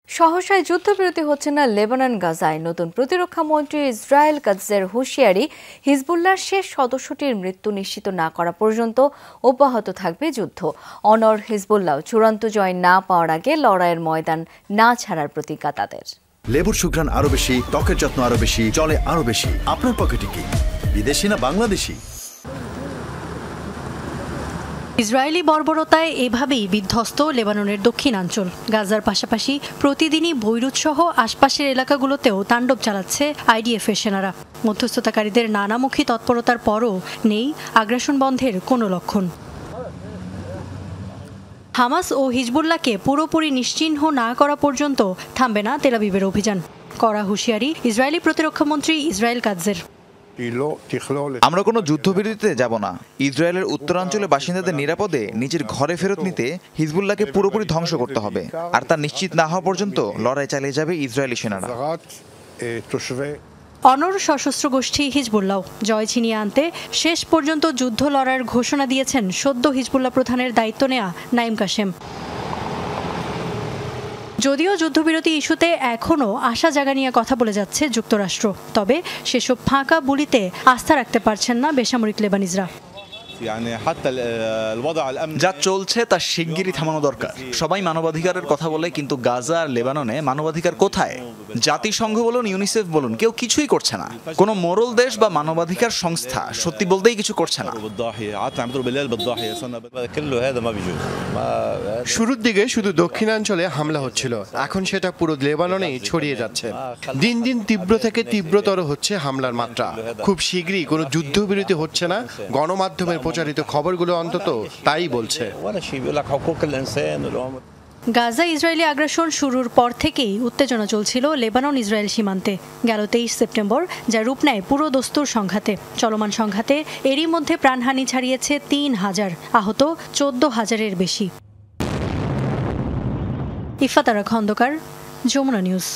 সহসায় যুদ্ধবিরতি হচ্ছে না লেবানন গাজায়। নতুন প্রতিরক্ষা মন্ত্রী ইসরায়েল কাৎজের হুঁশিয়ারি, হিজবুল্লাহর শেষ সদস্যটির মৃত্যু নিশ্চিত না করা পর্যন্ত অব্যাহত থাকবে যুদ্ধ। অনড় হিজবুল্লাহ চূড়ান্ত জয় না পাওয়ার আগে লড়াইয়ের ময়দান না ছাড়ার প্রতিজ্ঞা তাদের। লেবুর সুঘ্রাণ আরো বেশি, ত্বকের যত্ন আরো বেশি, চলে আরো বেশি। আপনার পকেটে কি বিদেশি না বাংলাদেশি? ইসরায়েলি বর্বরতায় এভাবেই বিধ্বস্ত লেবাননের দক্ষিণাঞ্চল। গাজার পাশাপাশি প্রতিদিনই বৈরুত সহ আশপাশের এলাকাগুলোতেও তাণ্ডব চালাচ্ছে আইডিএফের সেনারা। মধ্যস্থতাকারীদের নানামুখী তৎপরতার পরও নেই আগ্রাসন বন্ধের কোনো লক্ষণ। হামাস ও হিজবুল্লাহকে পুরোপুরি নিশ্চিহ্ন না করা পর্যন্ত থামবে না তেল আবিবের অভিযান। কড়া হুঁশিয়ারি ইসরায়েলি প্রতিরক্ষামন্ত্রী ইসরায়েল কাৎজের। আমরা কোনো যুদ্ধবিরতিতে যাব না। ইসরায়েলের উত্তরাঞ্চলে বাসিন্দাদের নিরাপদে নিজের ঘরে ফেরত নিতে হিজবুল্লাহকে পুরোপুরি ধ্বংস করতে হবে, আর তা নিশ্চিত না হওয়া পর্যন্ত লড়াই চালিয়ে যাবে ইসরায়েলি সেনারা। অনড় সশস্ত্র গোষ্ঠী হিজবুল্লাহ জয় ছিনিয়ে আনতে শেষ পর্যন্ত যুদ্ধ লড়ার ঘোষণা দিয়েছেন সদ্য হিজবুল্লাহ প্রধানের দায়িত্ব নেয়া নাইম কাশেম। যদিও যুদ্ধবিরতি ইস্যুতে এখনও আশা জাগা নিয়ে কথা বলে যাচ্ছে যুক্তরাষ্ট্র, তবে সেসব ফাঁকা বুলিতে আস্থা রাখতে পারছেন না বেসামরিক লেবানিজরা। যা চলছে তা শিগগিরই থামানো দরকার। সবাই মানবাধিকারের কথা বলে, কিন্তু গাজা আর লেবাননে মানবাধিকার কোথায়? জাতিসংঘ বলুন, ইউনিসেফ বলুন, কেউ কিছুই করছে না। কোনো মোরল দেশ বা মানবাধিকার সংস্থা সত্যি বলতেই কিছু করছে না। শুরুর দিকে শুধু দক্ষিণাঞ্চলে হামলা হচ্ছিল, এখন সেটা পুরো লেবাননেই ছড়িয়ে যাচ্ছে। দিন দিন তীব্র থেকে তীব্রতর হচ্ছে হামলার মাত্রা। খুব শীঘ্রই কোনো যুদ্ধবিরতি হচ্ছে না, গণমাধ্যমের প্রচারিত খবরগুলো অন্তত তাই বলছে। গাজা ইসরায়েলি আগ্রাসন শুরুর পর থেকেই উত্তেজনা চলছিল লেবানন ইসরায়েল সীমান্তে। গেল 23 সেপ্টেম্বর যা রূপ নেয় পুরো দস্তুর সংঘাতে। চলমান সংঘাতে এরই মধ্যে প্রাণহানি ছাড়িয়েছে 3000, আহত 14,000-এর বেশি। ইফাতারা খন্দকার, যমুনা নিউজ।